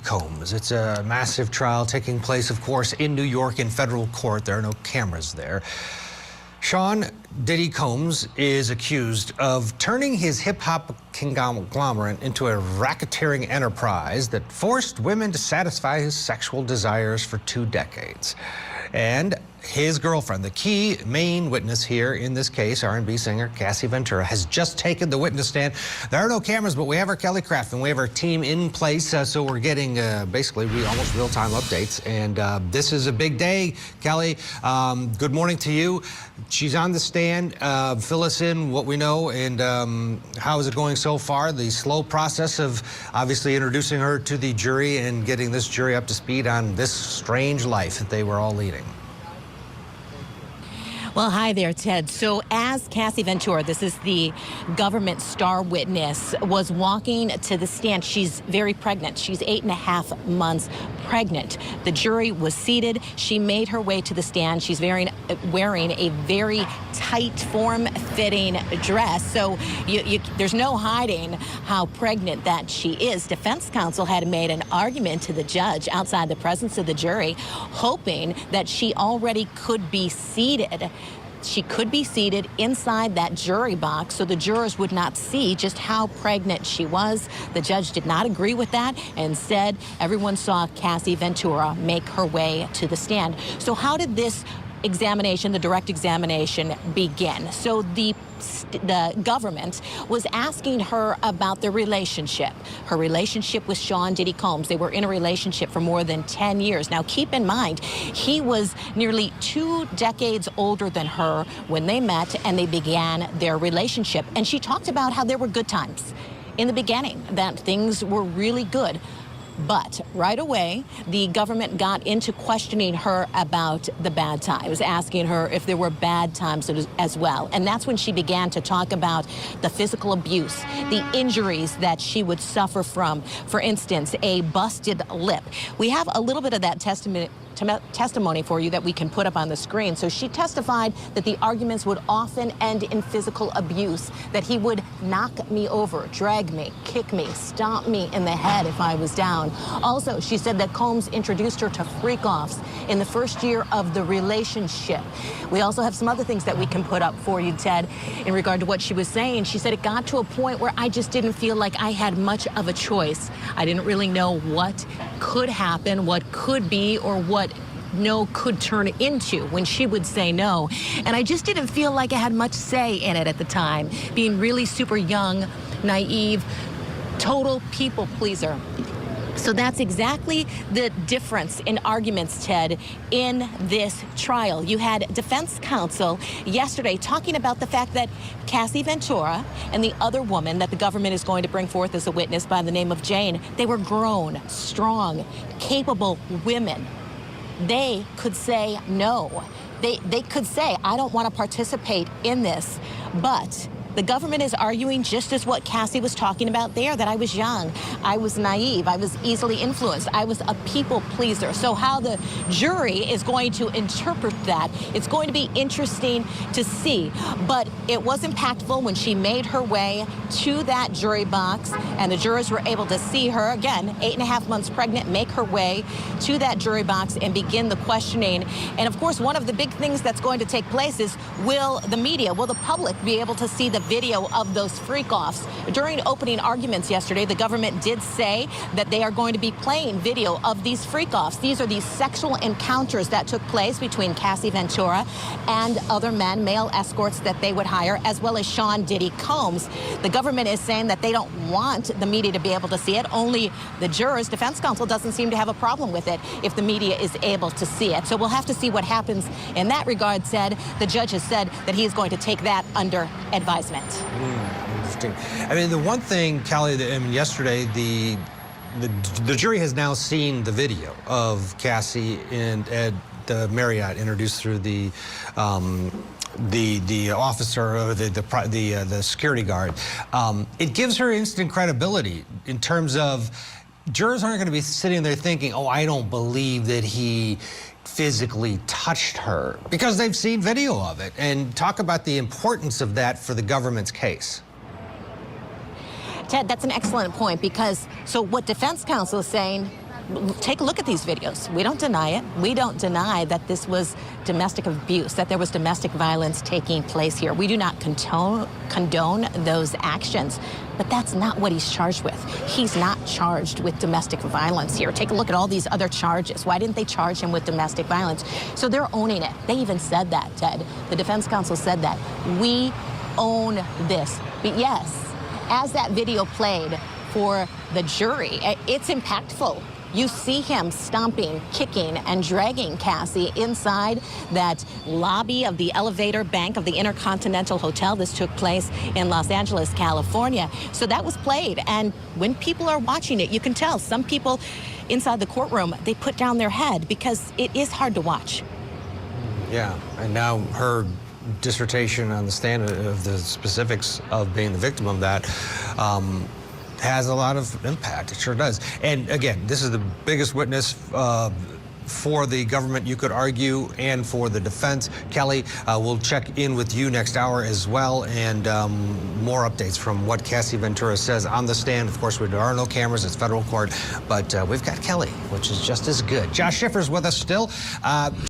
Combs. It's a massive trial taking place, of course, in New York in federal court. There are no cameras there. Sean Diddy Combs is accused of turning his hip-hop conglomerate into a racketeering enterprise that forced women to satisfy his sexual desires for 2 decades. And his girlfriend, the key main witness here in this case, R&B singer Cassie Ventura, has just taken the witness stand. There are no cameras, but we have our Kelly Craft and we have our team in place, so we're getting basically almost real-time updates. And this is a big day, Kelly. Good morning to you. She's on the stand. Fill us in what we know and how is it going so far? The slow process of obviously introducing her to the jury and getting this jury up to speed on this strange life that they were all leading. Well, hi there, Ted. So as Cassie Ventura, this is the government star witness, was walking to the stand, she's very pregnant. She's 8.5 months pregnant. The jury was seated. She made her way to the stand. She's wearing a very tight, form-fitting dress. So there's no hiding how pregnant that she is. Defense counsel had made an argument to the judge outside the presence of the jury, hoping that she already could be seated. She could be seated inside that jury box so the jurors would not see just how pregnant she was. The judge did not agree with that and said everyone saw Cassie Ventura make her way to the stand. So how did this examination, the direct examination, begin? So the government was asking her about their relationship, her relationship with Sean Diddy Combs. They were in a relationship for more than 10 years. Now, keep in mind, he was nearly 2 decades older than her when they met and they began their relationship. And she talked about how there were good times in the beginning, that things were really good. But right away, the government got into questioning her about the bad times, asking her if there were bad times as well. And that's when she began to talk about the physical abuse, the injuries that she would suffer from. For instance, a busted lip. We have a little bit of that testimony for you that we can put up on the screen. So she testified that the arguments would often end in physical abuse, that he would knock me over, drag me, kick me, stomp me in the head if I was down. Also, she said that Combs introduced her to freak-offs in the first year of the relationship. We also have some other things that we can put up for you, Ted, in regard to what she was saying. She said it got to a point where I just didn't feel like I had much of a choice. I didn't really know what could happen, what could be, or what no could turn into when she would say no. And I just didn't feel like I had much say in it at the time, being really super young, naive, total people pleaser. So that's exactly the difference in arguments, Ted, in this trial. You had defense counsel yesterday talking about the fact that Cassie Ventura and the other woman that the government is going to bring forth as a witness by the name of Jane, they were grown, strong, capable women. They could say no. They could say, I don't want to participate in this, but the government is arguing just as what Cassie was talking about there, that I was young, I was naive, I was easily influenced, I was a people pleaser. So how the jury is going to interpret that, it's going to be interesting to see. But it was impactful when she made her way to that jury box and the jurors were able to see her, again, 8.5 months pregnant, make her way to that jury box and begin the questioning. And of course, one of the big things that's going to take place is, will the media, will the public be able to see the video of those freak-offs? During opening arguments yesterday, the government did say that they are going to be playing video of these freak-offs. These are these sexual encounters that took place between Cassie Ventura and other men, male escorts that they would hire, as well as Sean Diddy Combs. The government is saying that they don't want the media to be able to see it. Only the jurors. Defense counsel doesn't seem to have a problem with it if the media is able to see it. So we'll have to see what happens in that regard. Said the judge has said that he is going to take that under advisement. Interesting. I mean, the one thing, Kelly, yesterday the jury has now seen the video of Cassie and Ed Marriott introduced through the officer or the security guard. It gives her instant credibility in terms of jurors aren't going to be sitting there thinking, oh, I don't believe that he physically touched her, because they've seen video of it. And talk about the importance of that for the government's case. Ted, that's an excellent point, because so what defense counsel is saying, take a look at these videos. We don't deny it. We don't deny that this was domestic abuse, that there was domestic violence taking place here. We do not condone those actions. But that's not what he's charged with. He's not charged with domestic violence here. Take a look at all these other charges. Why didn't they charge him with domestic violence? So they're owning it. They even said that, Ted. The defense counsel said that. We own this. But yes, as that video played for the jury, it's impactful. You see him stomping, kicking, and dragging Cassie inside that lobby of the elevator bank of the Intercontinental Hotel. This took place in Los Angeles, California. So that was played. And when people are watching it, you can tell some people inside the courtroom, they put down their head because it is hard to watch. Yeah, and now her dissertation on the stand of the specifics of being the victim of that has a lot of impact. It sure does. And again, this is the biggest witness for the government, you could argue, and for the defense. Kelly, we'll check in with you next hour as well, and more updates from what Cassie Ventura says on the stand. Of course, there are no cameras, it's federal court, but we've got Kelly, which is just as good. Josh Schiffer's with us still.